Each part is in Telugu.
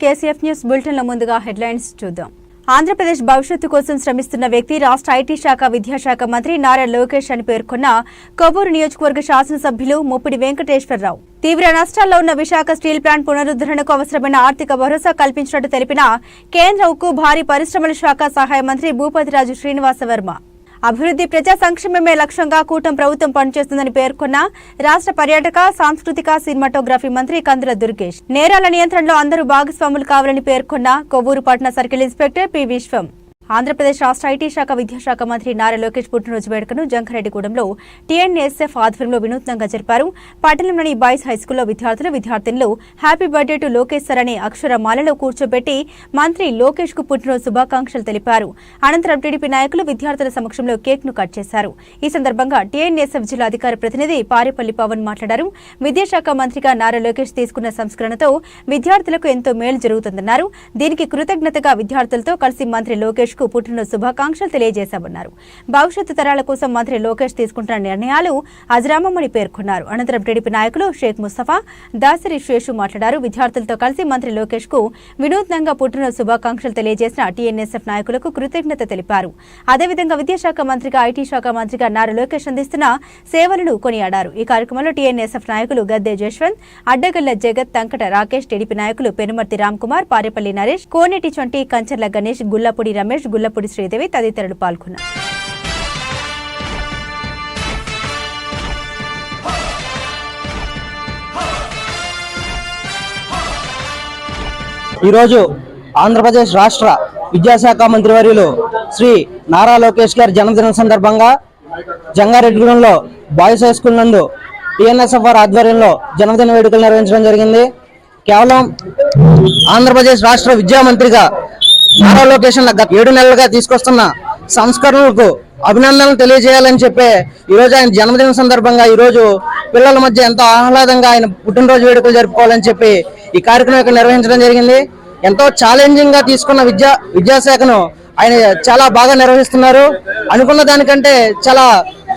కేసీఎఫ్ న్యూస్ బులెటిన్ లో ముందుగా హెడ్లైన్స్ చూద్దాం. ఆంధ్రప్రదేశ్ భవిష్యత్తు కోసం శ్రమిస్తున్న వ్యక్తి రాష్ట్ర ఐటీ శాఖ విద్యాశాఖ మంత్రి నారా లోకేష్ అని పేర్కొన్న కొవ్వూరు నియోజకవర్గ శాసనసభ్యులు ముప్పిడి వెంకటేశ్వరరావు. తీవ్ర నష్టాల్లో ఉన్న విశాఖ స్టీల్ ప్లాంట్ పునరుద్ధరణకు అవసరమైన ఆర్థిక భరోసా కల్పించినట్టు తెలిపిన కేంద్ర ఉక్కు భారీ పరిశ్రమల శాఖ సహాయ మంత్రి భూపతిరాజు శ్రీనివాసవర్మ. అభివృద్ధి ప్రజా సంక్షేమమే లక్ష్యంగా కూటమి ప్రభుత్వం పనిచేస్తుందని పేర్కొన్న రాష్ట్ర పర్యాటక సాంస్కృతిక సినిమాటోగ్రఫీ మంత్రి కందుల దుర్గేష్. నేరాల నియంత్రణలో అందరూ భాగస్వాములు కావాలని పేర్కొన్న కొవ్వూరు పట్టణ సర్కిల్ ఇన్స్పెక్టర్ పి విశ్వం. ఆంధ్రప్రదేశ్ రాష్ట్ర ఐటీ శాఖ విద్యాశాఖ మంత్రి నారా లోకేష్ పుట్టినరోజు వేడుకను జంగారెడ్డిగూడెంలో టీఎన్ఎస్ఎఫ్ ఆధ్వర్యంలో వినూత్నంగా జరిపారు. పట్టణంలోని బాయ్స్ హైస్కూల్లో విద్యార్థులు happy birthday to Lokesh sir అనే అక్షరమాలలో కూర్చోబెట్టి మంత్రి లోకేష్ కు పుట్టినరోజు శుభాకాంక్షలు తెలిపారు. అనంతరం టీడీపీ నాయకులు విద్యార్థుల సమక్షంలో కేక్ ను కట్ చేశారు. ఈ సందర్భంగా టీఎన్ఎస్ఎఫ్ జిల్లా అధికార ప్రతినిధి పారేపల్లి పవన్ మాట్లాడారు. విద్యాశాఖ మంత్రిగా నారా లోకేష్ తీసుకున్న సంస్కరణతో విద్యార్థులకు ఎంతో మేలు జరుగుతుందన్నారు. దీనికి కృతజ్ఞతగా విద్యార్థులతో కలిసి మంత్రి లోకేష్ పుట్టినరోజు శుభాకాంక్షలు తెలియజేశామన్నారు. భవిష్యత్తు తరాల కోసం మంత్రి లోకేష్ తీసుకుంటున్న నిర్ణయాలు అజరామమని పేర్కొన్నారు. అనంతరం టీడీపీ నాయకులు షేక్ ముస్తఫా, దాసరి శేషు మాట్లాడారు. విద్యార్థులతో కలిసి మంత్రి లోకేష్ కు వినూత్నంగా పుట్టినరోజు శుభాకాంక్షలు తెలియజేసిన టీఎన్ఎస్ఎఫ్ నాయకులకు కృతజ్ఞత తెలిపారు. అదేవిధంగా విద్యాశాఖ మంత్రిగా ఐటీ శాఖ మంత్రిగా నారా లోకేష్ అందిస్తున్న సేవలను కొనియాడారు. ఈ కార్యక్రమంలో టీఎన్ఎస్ఎఫ్ నాయకులు గద్దె జశ్వంత్, అడ్డగల్ల జగత్, తంకట రాకేష్, టీడీపీ నాయకులు పెనుమర్తి రామ్ కుమార్, పారేపల్లి నరేష్, కోనేటి చొంటి, కంచర్ల గణేష్, గుల్లపూడి రమేష్, గుల్లపూడి శ్రీదేవి తదితరులు పాల్గొన్నారు. ఈరోజు ఆంధ్రప్రదేశ్ రాష్ట్ర విద్యాశాఖ మంత్రివర్యులు శ్రీ నారా లోకేష్ గారి జన్మదినం సందర్భంగా జంగారెడ్డిగూడెంలో బాయ్స్ హై స్కూల్ నందు టీఎన్ఎస్ఎఫ్ ఆధ్వర్యంలో జన్మదిన వేడుకలు నిర్వహించడం జరిగింది. కేవలం ఆంధ్రప్రదేశ్ రాష్ట్ర విద్యా మంత్రిగా నారా లోకేష్ గత 7 నెలలుగా తీసుకొస్తున్న సంస్కరణలకు అభినందనలు తెలియజేయాలని చెప్పే ఈరోజు ఆయన జన్మదినం సందర్భంగా ఈరోజు పిల్లల మధ్య ఎంతో ఆహ్లాదంగా ఆయన పుట్టినరోజు వేడుకలు జరుపుకోవాలని చెప్పి ఈ కార్యక్రమం నిర్వహించడం జరిగింది. ఎంతో ఛాలెంజింగ్ గా తీసుకున్న విద్యాశాఖను ఆయన చాలా బాగా నిర్వహిస్తున్నారు. అనుకున్న దానికంటే చాలా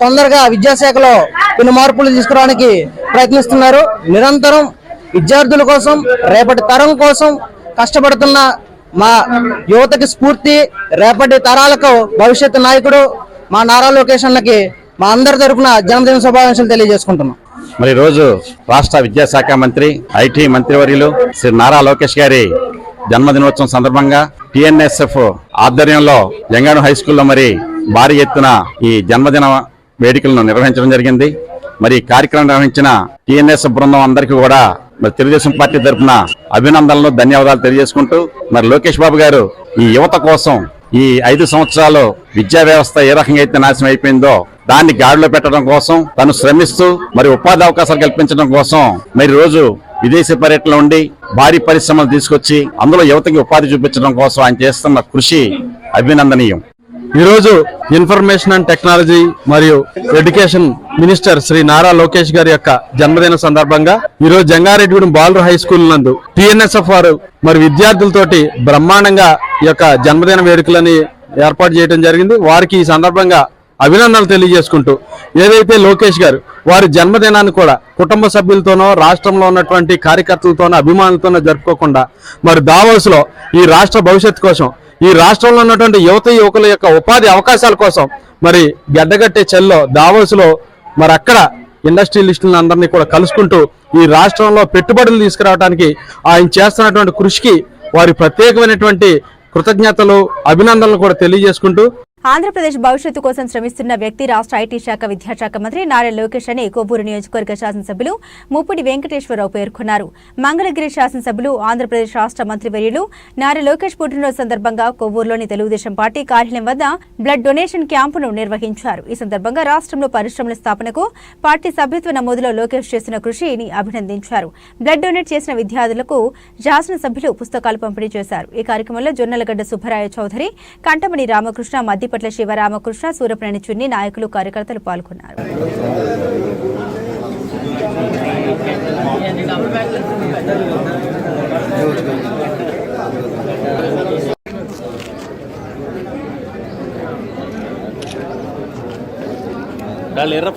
తొందరగా విద్యాశాఖలో కొన్ని మార్పులు తీసుకురావడానికి ప్రయత్నిస్తున్నారు. నిరంతరం విద్యార్థుల కోసం, రేపటి తరం కోసం కష్టపడుతున్న మా యువతకి స్ఫూర్తి, రేపటి తరాలకు భవిష్యత్తు నాయకుడు మా నారా లోకేష్ అన్నకి మా అందరి తరఫున జన్మదిన శుభాకాంక్షలు తెలియజేసుకుంటున్నాం. మరి రోజు రాష్ట్ర విద్యాశాఖ మంత్రి, ఐటీ మంత్రివర్యులు శ్రీ నారా లోకేష్ గారి జన్మదినోత్సవం సందర్భంగా టిఎన్ఎస్ఎఫ్ ఆధ్వర్యంలో జంగాను హై స్కూల్లో మరి భారీ ఎత్తున ఈ జన్మదిన వేడుకలను నిర్వహించడం జరిగింది. మరి కార్యక్రమం నిర్వహించిన టిఎన్ఎస్ఎఫ్ బృందం అందరికీ కూడా మరి తెలుగుదేశం పార్టీ తరఫున అభినందనలు, ధన్యవాదాలు తెలియజేసుకుంటూ మరి లోకేష్ బాబు గారు ఈ యువత కోసం ఈ 5 సంవత్సరాలు విద్యా వ్యవస్థ ఏ రకంగా అయితే నాశనం అయిపోయిందో దాన్ని గాడిలో పెట్టడం కోసం తను శ్రమిస్తూ మరి ఉపాధి అవకాశాలు కల్పించడం కోసం మరి రోజు విదేశీ పర్యటనలో ఉండి భారీ పరిశ్రమలు తీసుకొచ్చి అందులో యువతకి ఉపాధి చూపించడం కోసం ఆయన చేస్తున్న కృషి అభినందనీయం. ఈరోజు ఇన్ఫర్మేషన్ అండ్ టెక్నాలజీ మరియు ఎడ్యుకేషన్ మినిస్టర్ శ్రీ నారా లోకేష్ గారి యొక్క జన్మదిన సందర్భంగా ఈరోజు జంగారెడ్డిగూడెం బాలుర హై స్కూల్ నందు టిఎన్ఎస్ఎఫ్ వారు మరి విద్యార్థులతోటి బ్రహ్మాండంగా ఈ యొక్క జన్మదిన వేడుకలని ఏర్పాటు చేయడం జరిగింది. వారికి ఈ సందర్భంగా అభినందనలు తెలియజేసుకుంటూ ఏదైతే లోకేష్ గారు వారి జన్మదినాన్ని కూడా కుటుంబ సభ్యులతోనో, రాష్ట్రంలో ఉన్నటువంటి కార్యకర్తలతోనో, అభిమానులతోనో జరుపుకోకుండా మరి దావోస్ లో ఈ రాష్ట్ర భవిష్యత్తు కోసం, ఈ రాష్ట్రంలో ఉన్నటువంటి యువకుల యొక్క ఉపాధి అవకాశాల కోసం మరి గడ్డగట్టే చెల్లో దావోస్ లో మరి అక్కడ ఇండస్ట్రియలిస్టులను అందరినీ కూడా కలుసుకుంటూ ఈ రాష్ట్రంలో పెట్టుబడులు తీసుకురావడానికి ఆయన చేస్తున్నటువంటి కృషికి వారి ప్రత్యేకమైనటువంటి కృతజ్ఞతలు, అభినందనలు కూడా తెలియజేసుకుంటూ ఆంధ్రప్రదేశ్ భవిష్యత్తు కోసం శ్రమిస్తున్న వ్యక్తి రాష్ట్ర ఐటీ శాఖ విద్యాశాఖ మంత్రి నారా లోకేష్ అని కొవ్వూరు నియోజకవర్గ శాసనసభ్యులు ముప్పిడి వెంకటేశ్వరరావు పేర్కొన్నారు. మంగళగిరి శాసనసభ్యులు ఆంధ్రప్రదేశ్ రాష్ట్ర మంత్రివర్యులు నారా లోకేష్ పుట్టినరోజు సందర్భంగా కొవ్వూరులోని తెలుగుదేశం పార్టీ కార్యాలయం వద్ద బ్లడ్ డొనేషన్ క్యాంపును నిర్వహించారు. ఈ సందర్భంగా రాష్ట్రంలో పరిశ్రమల స్థాపనకు పార్టీ సభ్యత్వ నమోదులో లోకేష్ చేసిన కృషిని అభినందించారు. బ్లడ్ డొనేట్ చేసిన విద్యార్థులకు శాసనసభ్యులు పుస్తకాలు పంపిణీ చేశారు. ఈ కార్యక్రమంలో జొన్నలగడ్డ సుబ్బరాయ చౌదరి, కంటమణి రామకృష్ణ, మద్దిపట్ల శివరామకృష్ణ, సూరప్రాణి చున్ని నాయకులు, కార్యకర్తలు పాల్గొన్నారు.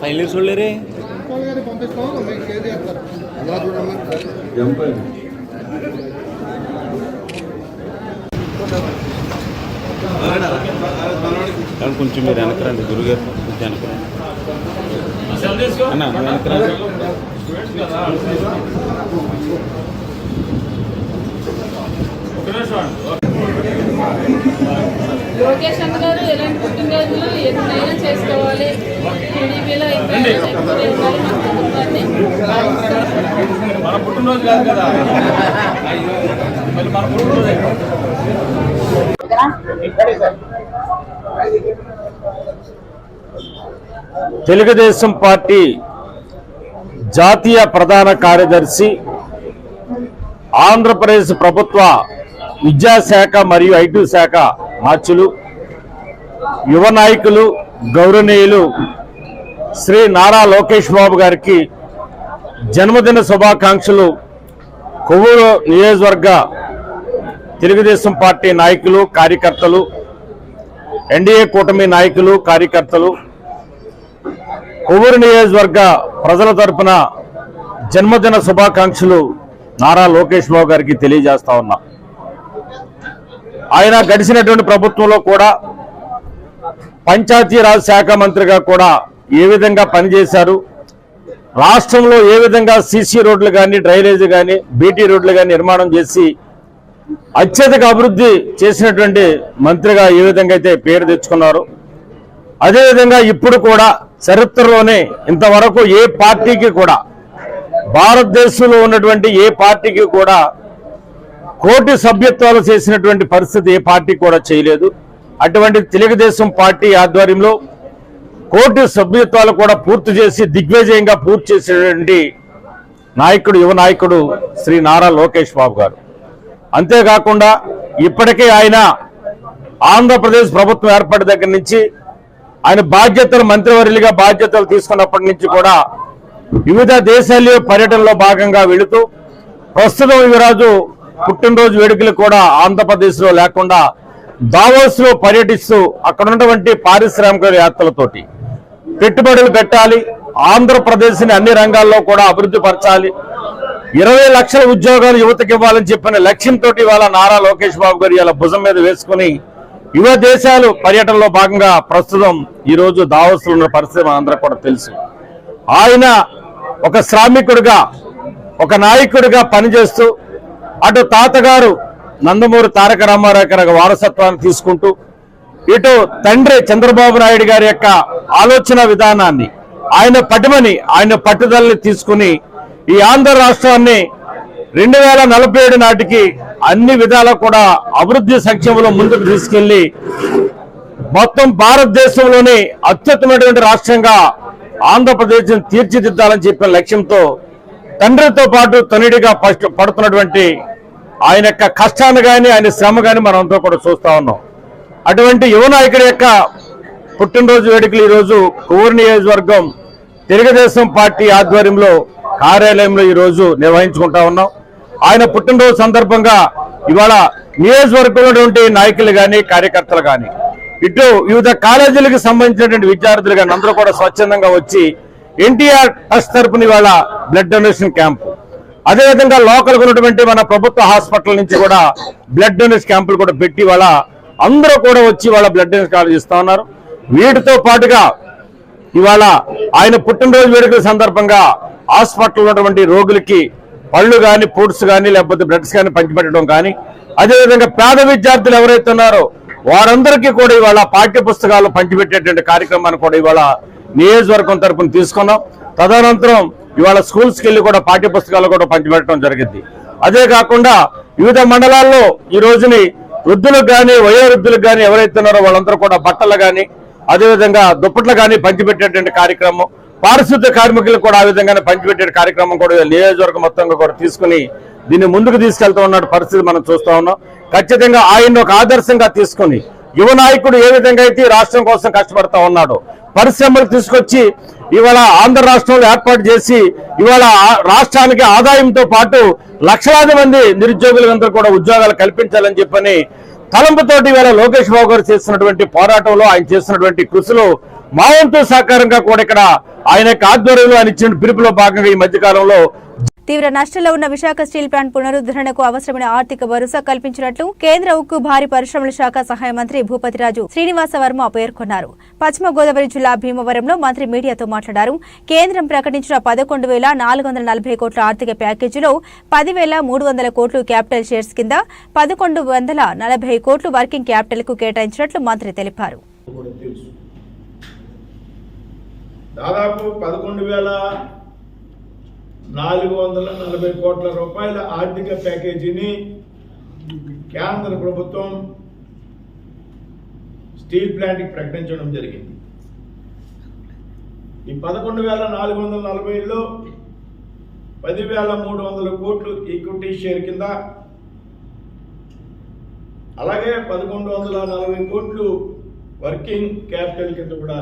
ఫైనల్ చూడలేరే కొంచెం మీరు వెనకరండి గురుగారు, కొంచెం వెనకరండి అన్న, వెనకరండి. లోకేష్ అన్న గారు ఎలాంటి పుట్టినరోజులు ఎప్పుడైనా చేసుకోవాలి, టీడీపీలో ఎప్పుడైనా చెప్పుకుంటూ ఉండాలి మన ప్రభుత్వాన్ని. మన పుట్టినరోజు కాదు కదా, మన పుట్టినరోజు. తెలుగుదేశం పార్టీ జాతీయ ప్రధాన కార్యదర్శి, ఆంధ్రప్రదేశ్ ప్రభుత్వ విద్యాశాఖ మరియు ఐటీ శాఖ మార్చులు, యువ నాయకులు, గౌరవనీయులు శ్రీ నారా లోకేష్ బాబు గారికి జన్మదిన శుభాకాంక్షలు కొవ్వూరు నియోజకవర్గ తెలుగుదేశం పార్టీ నాయకులు, కార్యకర్తలు, ఎన్డీఏ కూటమి నాయకులు, కార్యకర్తలు, కొవ్వూరు నియోజకవర్గ ప్రజల తరపున జన్మదిన శుభాకాంక్షలు నారా లోకేష్ బాబు గారికి తెలియజేస్తా ఉన్నా. ఆయన గడిచినటువంటి ప్రభుత్వంలో కూడా పంచాయతీరాజ్ శాఖ మంత్రిగా కూడా ఏ విధంగా పనిచేశారు, రాష్ట్రంలో ఏ విధంగా సీసీ రోడ్లు కానీ, డ్రైనేజ్ కానీ, బీటీ రోడ్లు కానీ నిర్మాణం చేసి అత్యధిక అభివృద్ధి చేసినటువంటి మంత్రిగా ఏ విధంగా అయితే పేరు తెచ్చుకున్నారు, అదేవిధంగా ఇప్పుడు కూడా చరిత్రలోనే ఇంతవరకు ఏ పార్టీకి కూడా, భారతదేశంలో ఉన్నటువంటి ఏ పార్టీకి కూడా కోటి సభ్యత్వాలు చేసినటువంటి పరిస్థితి ఏ పార్టీ కూడా చేయలేదు. అటువంటి తెలుగుదేశం పార్టీ ఆధ్వర్యంలో కోటి సభ్యత్వాలు కూడా పూర్తి చేసి దిగ్విజయంగా పూర్తి చేసినటువంటి నాయకుడు, యువ నాయకుడు శ్రీ నారా లోకేష్ బాబు గారు. అంతేకాకుండా ఇప్పటికే ఆయన ఆంధ్రప్రదేశ్ ప్రభుత్వం ఏర్పడిన దగ్గర నుంచి ఆయన బాధ్యతలు, మంత్రివర్యులుగా బాధ్యతలు తీసుకున్నప్పటి నుంచి కూడా వివిధ దేశాల్లో పర్యటనలో భాగంగా వెళుతూ ప్రస్తుతం యువరాజు పుట్టినరోజు వేడుకలు కూడా ఆంధ్రప్రదేశ్లో లేకుండా దావోస్లో పర్యటిస్తూ అక్కడ ఉన్నటువంటి పారిశ్రామికవేత్తలతోటి పెట్టుబడులు పెట్టాలి, ఆంధ్రప్రదేశ్ని అన్ని రంగాల్లో కూడా అభివృద్ధి పరచాలి, 20 లక్షల ఉద్యోగాలు యువతకి ఇవ్వాలని చెప్పిన లక్ష్యంతో ఇవాళ నారా లోకేష్ బాబు గారు ఇలా భుజం మీద వేసుకుని యువ దేశాలు పర్యటనలో భాగంగా ప్రస్తుతం ఈరోజు దావోస్లో ఉన్న పరిస్థితి మనందరికీ కూడా తెలుసు. ఆయన ఒక శ్రామికుడిగా, ఒక నాయకుడిగా పనిచేస్తూ అటు తాతగారు నందమూరి తారక రామారావు గారి వారసత్వాన్ని తీసుకుంటూ ఇటు తండ్రి చంద్రబాబు నాయుడు గారి యొక్క ఆలోచన విధానాన్ని, ఆయన పటిమని, ఆయన పట్టుదలని తీసుకుని ఈ ఆంధ్ర రాష్ట్రాన్ని 2047 నాటికి అన్ని విధాలా కూడా అభివృద్ధి సంక్షేమంలో ముందుకు తీసుకెళ్లి మొత్తం భారతదేశంలోని అత్యుత్తమైనటువంటి రాష్ట్రంగా ఆంధ్రప్రదేశ్ తీర్చిదిద్దాలని చెప్పిన లక్ష్యంతో తండ్రితో పాటు తనుడిగా పడుతున్నటువంటి ఆయన యొక్క కష్టాన్ని కానీ, ఆయన శ్రమ కానీ మనంతా కూడా చూస్తా ఉన్నాం. అటువంటి యువ నాయకుడి యొక్క పుట్టినరోజు వేడుకలు ఈరోజు కొవ్వూరు నియోజకవర్గం తెలుగుదేశం పార్టీ ఆధ్వర్యంలో కార్యాలయంలో ఈరోజు నిర్వహించుకుంటా ఉన్నాం. ఆయన పుట్టినరోజు సందర్భంగా ఇవాళ నియోజకవర్గంలో నాయకులు కానీ, కార్యకర్తలు కానీ, ఇటు వివిధ కాలేజీలకు సంబంధించినటువంటి విద్యార్థులు కానీ అందరూ కూడా స్వచ్ఛందంగా వచ్చి ఎన్టీఆర్ ట్రస్ట్ తరపున ఇవాళ బ్లడ్ డొనేషన్ క్యాంపు, అదేవిధంగా లోకల్గా ఉన్నటువంటి మన ప్రభుత్వ హాస్పిటల్ నుంచి కూడా బ్లడ్ డొనేషన్ క్యాంపులు కూడా పెట్టి ఇవాళ అందరూ కూడా వచ్చి వాళ్ళ బ్లడ్ డొనేషన్ కార్డు ఇస్తా ఉన్నారు. వీటితో పాటుగా ఇవాళ ఆయన పుట్టినరోజు వేడుకల సందర్భంగా హాస్పిటల్ ఉన్నటువంటి రోగులకి పళ్ళు కానీ, ఫ్రూట్స్ కానీ, లేకపోతే బ్లడ్స్ కానీ పంచిపెట్టడం కానీ, అదేవిధంగా పేద విద్యార్థులు ఎవరైతే ఉన్నారో వారందరికీ కూడా ఇవాళ పాఠ్య పుస్తకాలు పంచిపెట్టేటువంటి కార్యక్రమాన్ని కూడా ఇవాళ నియోజకవర్గం తరపున తీసుకున్నాం. తదనంతరం ఇవాళ స్కూల్స్కి వెళ్ళి కూడా పాఠ్య పుస్తకాలు కూడా పంచిపెట్టడం జరిగింది. అదే కాకుండా వివిధ మండలాల్లో ఈ రోజుని వృద్ధులకు కానీ, వయోవృద్ధులకు కానీ ఎవరైతే ఉన్నారో వాళ్ళందరూ కూడా బట్టలు కానీ, అదేవిధంగా దుప్పట్లు కానీ పంచిపెట్టేటువంటి కార్యక్రమం, పారిశుద్ధ్య కార్మికులకు కూడా ఆ విధంగానే పంచిపెట్టే కార్యక్రమం కూడా నియోజకవర్గం మొత్తంగా కూడా తీసుకుని దీన్ని ముందుకు తీసుకెళ్తూ ఉన్న పరిస్థితి మనం చూస్తా ఉన్నాం. ఖచ్చితంగా ఆయన ఒక ఆదర్శంగా తీసుకుని యువ నాయకుడు ఏ విధంగా అయితే రాష్ట్రం కోసం కష్టపడతా ఉన్నాడో, పరిశ్రమలు తీసుకొచ్చి ఇవాళ ఆంధ్ర రాష్ట్రంలో ఏర్పాటు చేసి ఇవాళ రాష్ట్రానికి ఆదాయంతో పాటు లక్షలాది మంది నిరుద్యోగులందరూ కూడా ఉద్యోగాలు కల్పించాలని చెప్పని తలంపుతోటి ఇవాళ లోకేష్ బాబు గారు చేస్తున్నటువంటి పోరాటంలో, ఆయన చేస్తున్నటువంటి కృషిలో మా వంతు సహకారంగా కూడా ఇక్కడ ఆయన యొక్క ఆధ్వర్యంలో ఆయన ఇచ్చిన పిలుపులో భాగంగా ఈ మధ్యకాలంలో తీవ్ర నష్టాల్లో ఉన్న విశాఖ స్టీల్ ప్లాంట్ పునరుద్ధరణకు అవసరమైన ఆర్థిక భరోసా కల్పించినట్లు కేంద్ర ఉక్కు భారీ పరిశ్రమల శాఖ సహాయ మంత్రి భూపతిరాజు శ్రీనివాస వర్మ పేర్కొన్నారు. పశ్చిమ గోదావరి జిల్లా భీమవరంలో మంత్రి మీడియాతో మాట్లాడారు. కేంద్రం ప్రకటించిన 11,440 కోట్ల ఆర్థిక ప్యాకేజీలో 10,300 కోట్లు క్యాపిటల్ షేర్స్ కింద 1,140 కోట్లు వర్కింగ్ క్యాపిటల్ కు కేటాయించినట్లు మంత్రి తెలిపారు. దాదాపు 11,440 కోట్ల రూపాయల ఆర్థిక ప్యాకేజీని కేంద్ర ప్రభుత్వం స్టీల్ ప్లాంట్కి ప్రకటించడం జరిగింది. ఈ 11,440లో 10,300 కోట్లు ఈక్విటీ షేర్ కింద, అలాగే 1,140 కోట్లు వర్కింగ్ క్యాపిటల్ కింద కూడా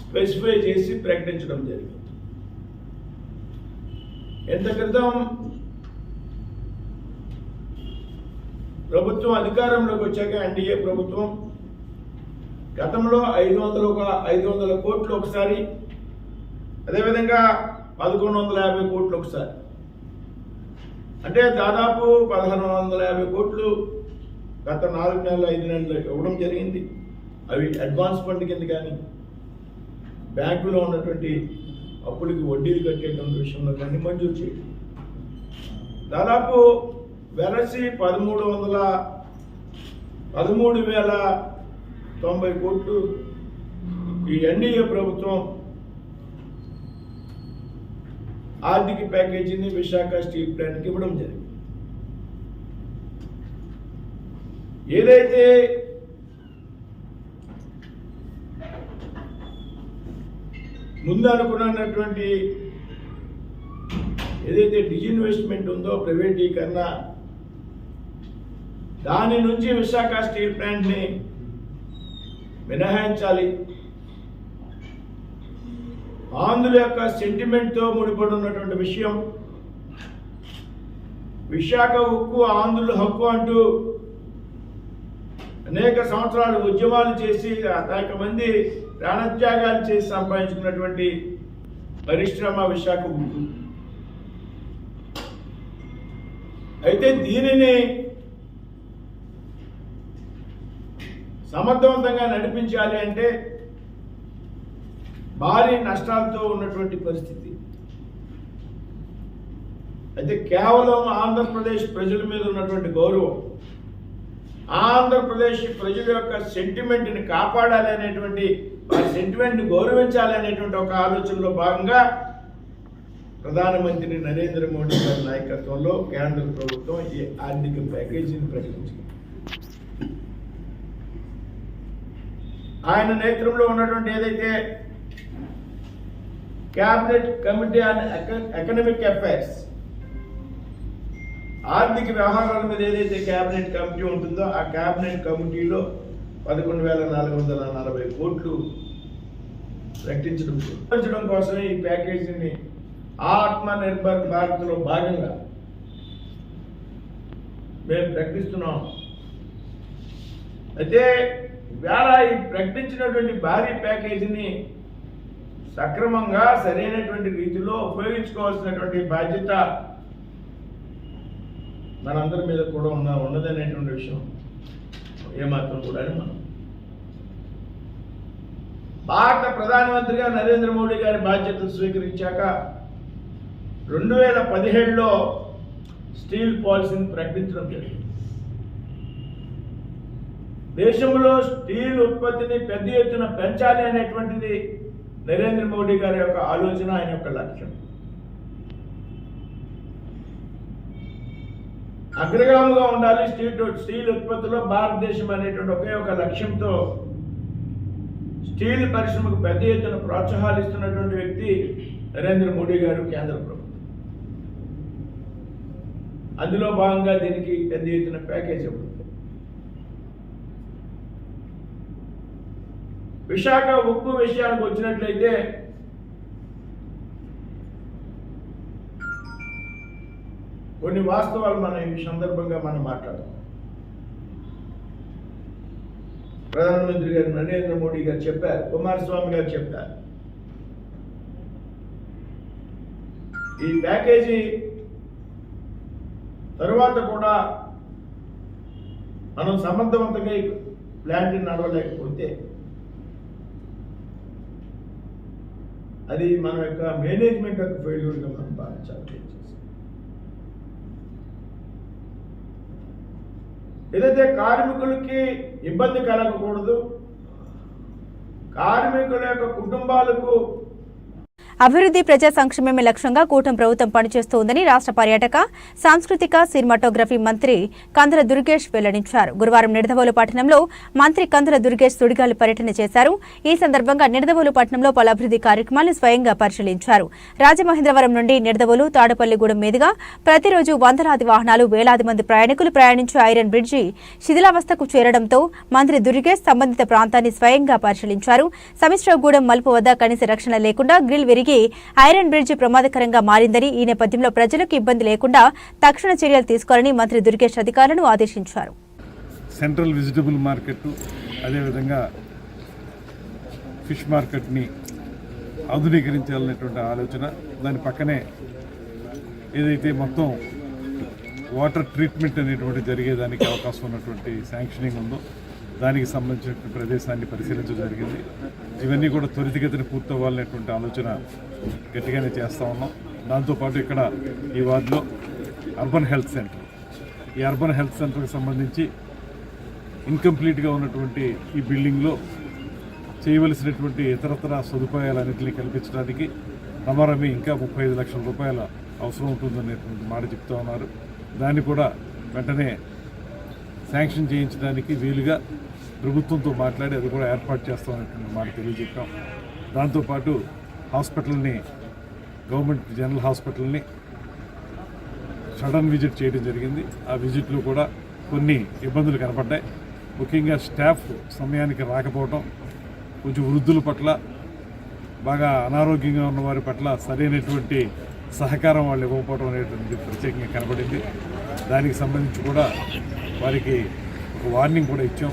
స్పెసిఫై చేసి ప్రకటించడం జరిగింది. ఎంత క్రితం ప్రభుత్వం అధికారంలోకి వచ్చాక ఎన్డీఏ ప్రభుత్వం గతంలో 500 కోట్లు ఒకసారి, అదేవిధంగా 1,150 కోట్లు ఒకసారి, అంటే దాదాపు 1,150 కోట్లు గత 4 నెలలు 5 నెలలు ఇవ్వడం జరిగింది. అవి అడ్వాన్స్ ఫండ్ కింద కానీ, బ్యాంకులో ఉన్నటువంటి అప్పులకి వడ్డీలు కట్టేటువంటి విషయంలో కానీ మంజూరు చేయడం. దాదాపు వెరసి 13,090 కోట్లు ఈ ఎన్డీఏ ప్రభుత్వం ఆర్థిక ప్యాకేజీని విశాఖ స్టీల్ ప్లాంట్కి ఇవ్వడం జరిగింది. ఏదైతే ముందు అనుకున్నటువంటి ఏదైతే డిజిన్వెస్ట్మెంట్ ఉందో ప్రైవేటీకరణ, దాని నుంచి విశాఖ స్టీల్ ప్లాంట్ని మినహాయించాలి. ఆంధ్రుల యొక్క సెంటిమెంట్తో ముడిపడి ఉన్నటువంటి విషయం, విశాఖ ఉక్కు ఆంధ్రుల హక్కు అంటూ అనేక సంవత్సరాలు ఉద్యమాలు చేసి అనేక మంది ప్రాణత్యాగాలు చేసి సంపాదించుకున్నటువంటి పరిశ్రమ విశాఖ ఉక్కు. అయితే దీనిని సమర్థవంతంగా నడిపించాలి అంటే భారీ నష్టాలతో ఉన్నటువంటి పరిస్థితి. అయితే కేవలం ఆంధ్రప్రదేశ్ ప్రజల మీద ఉన్నటువంటి గౌరవం, ఆంధ్రప్రదేశ్ ప్రజల యొక్క సెంటిమెంట్ని కాపాడాలి అనేటువంటి, వారి సెంటిమెంట్ని గౌరవించాలి అనేటువంటి ఒక ఆలోచనలో భాగంగా ప్రధానమంత్రి నరేంద్ర మోడీ గారి నాయకత్వంలో కేంద్ర ప్రభుత్వం ఈ ఆర్థిక ప్యాకేజీని ప్రకటించింది. ఆయన నేతృత్వంలో ఉన్నటువంటి ఏదైతే cabinet committee on economic affairs, ఆర్థిక వ్యవహారాల మీద ఏదైతే క్యాబినెట్ కమిటీ ఉంటుందో ఆ క్యాబినెట్ కమిటీలో 11,440 కోట్లు ప్రకటించడం కోసమే ఈ ప్యాకేజీని ఆత్మ నిర్భర్ భారత్లో భాగంగా మేము ప్రకటిస్తున్నాం. అయితే ఇవాళ ఈ ప్రకటించినటువంటి భారీ ప్యాకేజీని సక్రమంగా సరైనటువంటి రీతిలో ఉపయోగించుకోవాల్సినటువంటి బాధ్యత మనందరి మీద కూడా ఉన్నదనేటువంటి విషయం ఏమాత్రం కూడా మనం భారత ప్రధానమంత్రిగా నరేంద్ర మోడీ గారి బాధ్యతలు స్వీకరించాక 2017లో స్టీల్ పాలసీని ప్రకటించడం జరిగింది. దేశంలో స్టీల్ ఉత్పత్తిని పెద్ద ఎత్తున పెంచాలి అనేటువంటిది నరేంద్ర మోడీ గారి యొక్క ఆలోచన, ఆయన యొక్క లక్ష్యం. అగ్రగాముగా ఉండాలి స్టీల్ ఉత్పత్తిలో భారతదేశం అనేటువంటి ఒకే ఒక లక్ష్యంతో స్టీల్ పరిశ్రమకు పెద్ద ఎత్తున ప్రోత్సాహాలు ఇస్తున్నటువంటి వ్యక్తి నరేంద్ర మోడీ గారు, కేంద్ర ప్రభుత్వం. అందులో భాగంగా దీనికి పెద్ద ఎత్తున ప్యాకేజ్ ఇవ్వడం. విశాఖ ఉక్కు విషయానికి వచ్చినట్లయితే కొన్ని వాస్తవాలు మనం ఈ సందర్భంగా మనం మాట్లాడదాం. ప్రధానమంత్రి గారు నరేంద్ర మోడీ గారు చెప్పారు, కుమారస్వామి గారు చెప్పారు, ఈ ప్యాకేజీ తరువాత కూడా మనం సమర్థవంతంగా ఈ ప్లాంట్ని నడవలేకపోతే అది మన యొక్క మేనేజ్మెంట్ యొక్క ఫెయిల్యూర్గా మనం భావించాలి. ఏదైతే కార్మికులకి ఇబ్బంది కలగకూడదు, కార్మికుల యొక్క కుటుంబాలకు అభివృద్ధి ప్రజా సంక్షేమమే లక్ష్యంగా కూటమి ప్రభుత్వం పనిచేస్తోందని రాష్ట్ర పర్యాటక సాంస్కృతిక సినిమాటోగ్రఫీ మంత్రి కందుల దుర్గేష్ వెల్లడించారు. గురువారం నిడదవోలు పట్టణంలో మంత్రి కందుల దుర్గేష్ సుడిగాలి పర్యటన చేశారు. ఈ సందర్భంగా నిడదవోలు పట్టణంలో పలు అభివృద్ధి కార్యక్రమాలను స్వయంగా పరిశీలించారు. రాజమహేంద్రవరం నుండి నిడదవోలు తాడపల్లిగూడెం మీదుగా ప్రతిరోజు వందలాది వాహనాలు, వేలాది మంది ప్రయాణికులు ప్రయాణించే ఐరన్ బ్రిడ్జి శిథిలావస్థకు చేరడంతో మంత్రి దుర్గేష్ సంబంధిత ప్రాంతాన్ని స్వయంగా పరిశీలించారు. సమిశ్రగూడెం మలుపు వద్ద కనీస రక్షణ లేకుండా గ్రిల్ విరిగి ఐరన్ బ్రిడ్జి ప్రమాదకరంగా మారిందని, ఈ నేపథ్యంలో ప్రజలకు ఇబ్బంది లేకుండా తక్షణ చర్యలు తీసుకోవాలని మంత్రి దుర్గేష్ అధికారులను ఆదేశించారు. సెంట్రల్ వెజిటబుల్ మార్కెట్, అదేవిధంగా ఫిష్ మార్కెట్ని ఆధునీకరించాలనేటువంటి ఆలోచన, దాని పక్కనే ఏదైతే మొత్తం వాటర్ ట్రీట్మెంట్ అనేటువంటి జరిగేదానికి అవకాశం ఉన్నటువంటి శాంక్షనింగ్ ఉందో దానికి సంబంధించిన ప్రదేశాన్ని పరిశీలించడం జరిగింది. ఇవన్నీ కూడా త్వరితగతిన పూర్తవ్వాలనేటువంటి ఆలోచన గట్టిగానే చేస్తూ ఉన్నాం. దాంతోపాటు ఇక్కడ ఈ వార్డులో అర్బన్ హెల్త్ సెంటర్, ఈ అర్బన్ హెల్త్ సెంటర్కి సంబంధించి ఇన్కంప్లీట్గా ఉన్నటువంటి ఈ బిల్డింగ్లో చేయవలసినటువంటి ఇతరతర సదుపాయాలన్నింటినీ కల్పించడానికి రమారమి ఇంకా 35 లక్షల రూపాయల అవసరం ఉంటుందనేటువంటి మాట చెప్తూ ఉన్నారు. దాన్ని కూడా వెంటనే శాంక్షన్ చేయించడానికి వీలుగా ప్రభుత్వంతో మాట్లాడి అది కూడా ఏర్పాటు చేస్తామనేటువంటి మాట తెలియజెప్పాం. దాంతోపాటు హాస్పిటల్ని, గవర్నమెంట్ జనరల్ హాస్పిటల్ని సడన్ విజిట్ చేయడం జరిగింది. ఆ విజిట్లో కూడా కొన్ని ఇబ్బందులు కనపడ్డాయి. ముఖ్యంగా స్టాఫ్ సమయానికి రాకపోవటం, కొంచెం వృద్ధుల పట్ల, బాగా అనారోగ్యంగా ఉన్న వారి పట్ల సరైనటువంటి సహకారం వాళ్ళు ఇవ్వకపోవడం అనేటువంటిది ప్రత్యేకంగా కనపడింది. దానికి సంబంధించి కూడా వారికి ఒక వార్నింగ్ కూడా ఇచ్చాం.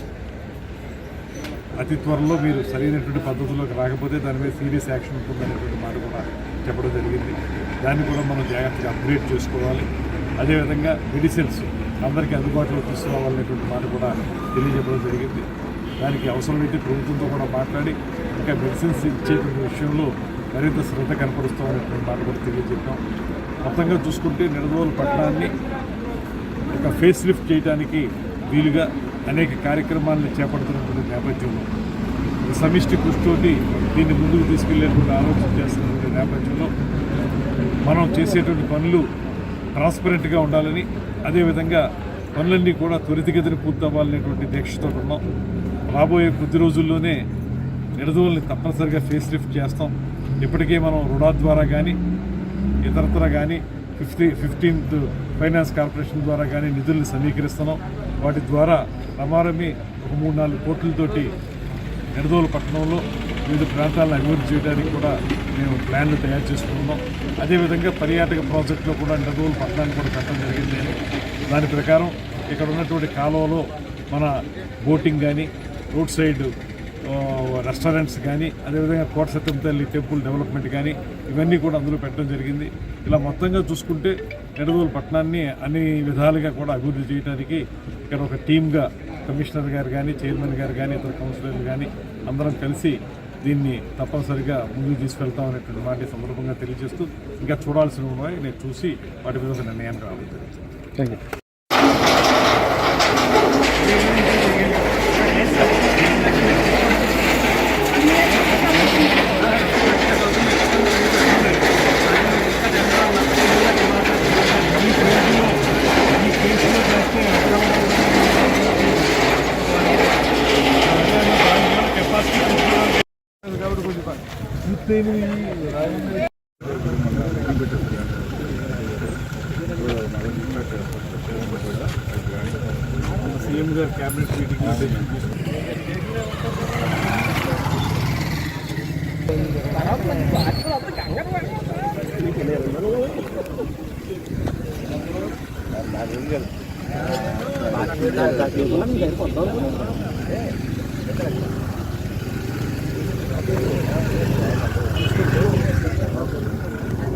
అతి త్వరలో మీరు సరైనటువంటి పద్ధతుల్లోకి రాకపోతే దాని మీద సీరియస్ యాక్షన్ ఉంటుందనేటువంటి మాట కూడా చెప్పడం జరిగింది. దాన్ని కూడా మనం జాగ్రత్తగా అప్గ్రేడ్ చేసుకోవాలి. అదేవిధంగా మెడిసిన్స్ అందరికీ అందుబాటులో తీసుకురావాలనేటువంటి మాట కూడా తెలియజెప్పడం జరిగింది. దానికి అవసరమైతే ప్రభుత్వంతో కూడా మాట్లాడి ఇంకా మెడిసిన్స్ ఇచ్చేటువంటి విషయంలో మరింత శ్రద్ధ కనపరుస్తామనేటువంటి మాట కూడా తెలియజెప్పాం. మొత్తంగా చూసుకుంటే నిడదవోలు పట్టణాన్ని ఒక ఫేస్ లిఫ్ట్ చేయడానికి వీలుగా అనేక కార్యక్రమాలను చేపడుతున్నటువంటి నేపథ్యంలో, సమిష్టి కృషితోటి దీన్ని ముందుకు తీసుకెళ్లేటువంటి ఆలోచన చేస్తున్నటువంటి నేపథ్యంలో మనం చేసేటువంటి పనులు ట్రాన్స్పరెంట్గా ఉండాలని, అదేవిధంగా పనులన్నీ కూడా త్వరితగతిన పూర్తవ్వాలనేటువంటి దీక్షతో ఉన్నాం. రాబోయే కొద్ది రోజుల్లోనే నిడదవోలుని తప్పనిసరిగా ఫేస్ లిఫ్ట్ చేస్తాం. ఇప్పటికే మనం రుణా ద్వారా కానీ ఇతరతర కానీ 15th ఫైనాన్స్ కార్పొరేషన్ ద్వారా కానీ నిధుల్ని సమీకరిస్తున్నాం. వాటి ద్వారా రమారమి ఒక 3-4 కోట్లతోటి నిడదవోలు పట్టణంలో వివిధ ప్రాంతాలను అభివృద్ధి చేయడానికి కూడా మేము ప్లాన్లు తయారు చేసుకుంటున్నాం. అదేవిధంగా పర్యాటక ప్రాజెక్టులో కూడా నిడదవోలు పట్టణాన్ని కూడా కట్టడం జరిగింది. దాని ప్రకారం ఇక్కడ ఉన్నటువంటి కాలువలో మన బోటింగ్ కానీ, రోడ్ సైడ్ రెస్టారెంట్స్ కానీ, అదేవిధంగా కోట సత్యం తల్లి టెంపుల్ డెవలప్మెంట్ కానీ ఇవన్నీ కూడా అందులో పెట్టడం జరిగింది. ఇలా మొత్తంగా చూసుకుంటే నిడదవోలు పట్టణాన్ని అన్ని విధాలుగా కూడా అభివృద్ధి చేయడానికి ఇక్కడ ఒక టీమ్గా కమిషనర్ గారు కానీ, చైర్మన్ గారు కానీ, ఇతర కౌన్సిలర్లు కానీ అందరం కలిసి దీన్ని తప్పనిసరిగా ముందుకు తీసుకెళ్తామనేటువంటి మాట సందర్భంగా తెలియజేస్తూ, ఇంకా చూడాల్సినవి ఉన్నాయి, నేను చూసి వాటి మీద ఒక నిర్ణయానికి రావడం జరుగుతుంది. Thank you. సీఎం గారు క్యాబినెట్ మీటింగ్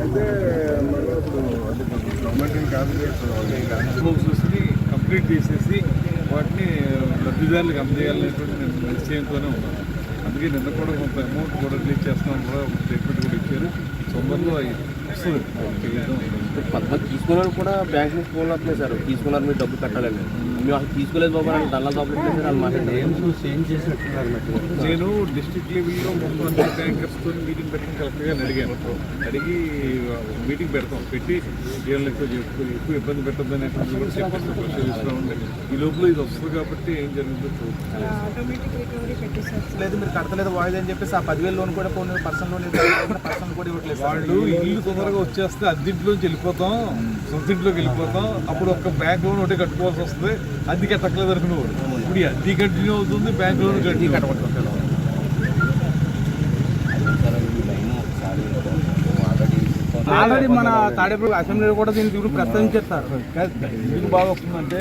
అయితే మళ్ళీ ఇప్పుడు అంటే గవర్నమెంట్ క్యాబినెట్స్ని కంప్లీట్ చేసేసి వాటిని లబ్ధిదారులకు అందజేయాలనేటువంటి నిశ్చయంతోనే ఉన్నాను. అందుకే నిన్న కూడా కొంత అమౌంట్ కూడా రిలీజ్ చేస్తామని కూడా ఒక స్టేట్మెంట్ కూడా ఇచ్చారు. సోమవారంలో వస్తుంది. తీసుకున్నారు కూడా బ్యాంక్ నుంచి ఫోన్లు వస్తున్నాయి సార్, తీసుకున్నారు మీరు డబ్బు కట్టాలండి, మేము అసలు తీసుకోలేదు బాబా అని డల్లా తప్పలేదు సార్. నేను డిస్ట్రిక్ట్ లెవెల్లో మొత్తం అన్ని బ్యాంకర్స్తో మీటింగ్ పెట్టిన కరెక్ట్గా అడిగాను. అడిగి మీటింగ్ పెట్టి వీళ్ళకి ఎక్కువ ఇబ్బంది పెట్టద్దు అనేటువంటి కూడా చెప్పాల్సిన పరిశీలిస్తూ ఉండే. ఈ లోపల ఇది వస్తుంది కాబట్టి ఏం జరిగిందో చూడాలి. లేదు మీరు కట్టలేదు వాయిదా అని చెప్పేసి ఆ 10,000 లోన్ కూడా పర్సనల్ లోన్ కూడా ఇవ్వట్లేదు. వాళ్ళు ఇల్లు తొందరగా వచ్చేస్తే అద్దెంట్లోంచి వెళ్ళిపోతాం, సొంత ఇంట్లోకి వెళ్ళిపోతాం. అప్పుడు ఒక బ్యాంక్ లోన్ ఒకటి కట్టుకోవాల్సి వస్తుంది. అద్దె కట్టలేదు అనుకునేవాడు. ఇప్పుడు అద్దె కంటిన్యూ అవుతుంది, బ్యాంక్ లోన్ కంటిన్యూ కట్టబడుతుంది. ఆల్రెడీ మన తాడేపల్లి అసెంబ్లీలో కూడా దీన్ని ఇప్పుడు ప్రస్తావించారు సార్. ఎందుకు బాగా వస్తుందంటే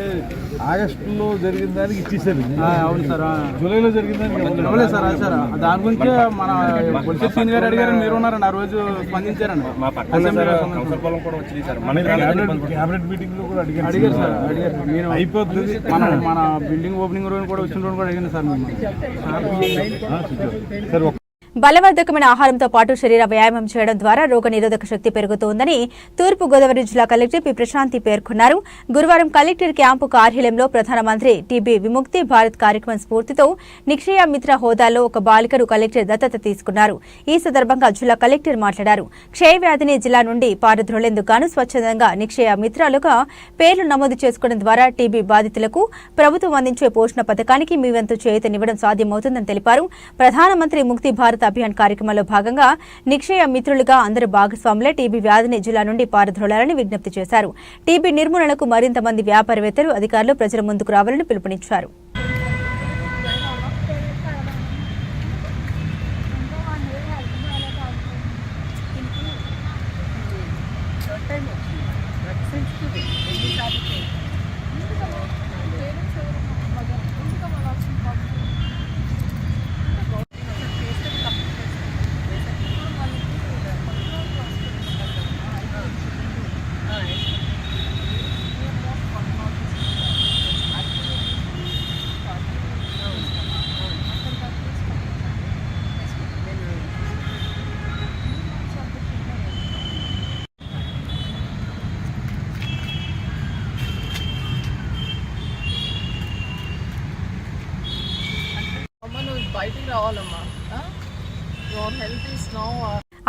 ఆగస్టులో జరిగిన దానికి ఇచ్చేసారు. అవును సార్. జూలైలో జరిగిన దానికి ఇవ్వలేదు సార్. అది సార్ దాని గురించి మన పొలిటికల్ సీనియర్ గారు అడిగారు, మీరు ఉన్నారండి ఆ రోజు స్పందించారండి. క్యాబినెట్ మీటింగ్ లో కూడా అడిగారు సార్. అడిగారు మీరు అయిపోతుంది. మన బిల్డింగ్ ఓపెనింగ్ రోజు కూడా వచ్చిన రోజు కూడా అడిగింది సార్. సరే బలవర్ధకమైన ఆహారంతో పాటు శరీర వ్యాయామం చేయడం ద్వారా రోగ నిరోధక శక్తి పెరుగుతోందని తూర్పు గోదావరి జిల్లా కలెక్టర్ పి ప్రశాంతి పేర్కొన్నారు. గురువారం కలెక్టర్ క్యాంపు కార్యాలయంలో ప్రధానమంత్రి టీబీ విముక్తి భారత్ కార్యక్రమం స్ఫూర్తితో నిక్షయ మిత్ర హోదాలో ఒక బాలికను కలెక్టర్ దత్తత తీసుకున్నారు. ఈ సందర్భంగా జిల్లా కలెక్టర్ మాట్లాడారు. క్షయ వ్యాధిని జిల్లా నుండి పారద్రోలేందుకు గాను స్వచ్ఛందంగా నిక్షయ మిత్రాలుగా పేర్లు నమోదు చేసుకోవడం ద్వారా టీబీ బాధితులకు ప్రభుత్వం అందించే పోషణ పథకానికి మీ వంతు చేయూతనివ్వడం సాధ్యమవుతుందని తెలిపారు. ప్రధానమంత్రి ముక్తి భారత్ అభియాన్ కార్యక్రమంలో భాగంగా నిక్షయ మిత్రులుగా అందరు భాగస్వాములే టీబీ వ్యాధిని జిల్లా నుండి పారద్రోలాలని విజ్ఞప్తి చేశారు. టీబీ నిర్మూలనకు మరింత మంది వ్యాపారవేత్తలు, అధికారులు ప్రజల ముందుకు రావాలని పిలుపునిచ్చారు. బయటికి రావాలమ్మా. Your health is now.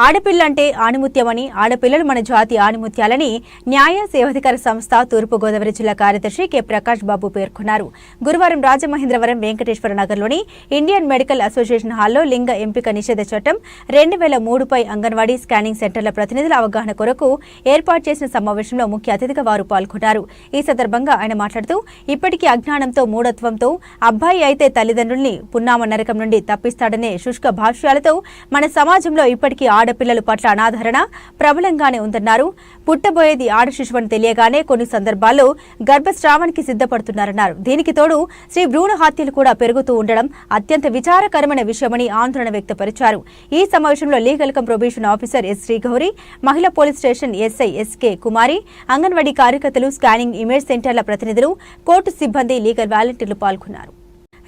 ఆడపిల్లంటే ఆణిముత్యమని, ఆడపిల్లలు మన జాతి ఆణిముత్యాలని న్యాయ సేవాధికార సంస్థ తూర్పుగోదావరి జిల్లా కార్యదర్శి కె ప్రకాష్ బాబు పేర్కొన్నారు. గురువారం రాజమహేంద్రవరం వెంకటేశ్వర నగర్లోని ఇండియన్ మెడికల్ అసోసియేషన్ హాల్లో లింగ ఎంపిక నిషేధ చట్టం 2003పై అంగన్వాడీ స్కానింగ్ సెంటర్ల ప్రతినిధుల అవగాహన కొరకు ఏర్పాటు చేసిన సమావేశంలో ముఖ్య అతిథిగా వారు పాల్గొన్నారు. ఈ సందర్భంగా ఆయన మాట్లాడుతూ ఇప్పటికీ అజ్ఞానంతో, మూఢత్వంతో అబ్బాయి అయితే తల్లిదండ్రుల్ని పున్నామ నరకం నుండి తప్పిస్తాడనే శుష్క భాష్యాలతో మన సమాజంలో ఇప్పటికీ ఆడపిల్లల పట్ల అనాదరణ ప్రబలంగానే ఉందన్నారు. పుట్టబోయేది ఆడ శిశువని తెలియగానే కొన్ని సందర్భాల్లో గర్భస్రావానికి సిద్ధపడుతున్నారన్నారు. దీనికి తోడు శ్రీ భ్రూణ హత్యలు కూడా పెరుగుతూ ఉండడం అత్యంత విచారకరమైన విషయమని ఆందోళన వ్యక్తపరిచారు. ఈ సమావేశంలో legal cum probation officer S Srigowri, మహిళా police station SI SK Kumari, anganwadi కార్యకర్తలు, స్కానింగ్ ఇమేజ్ సెంటర్ల ప్రతినిధులు, కోర్టు సిబ్బంది, లీగల్ వాలంటీర్లు పాల్గొన్నారు.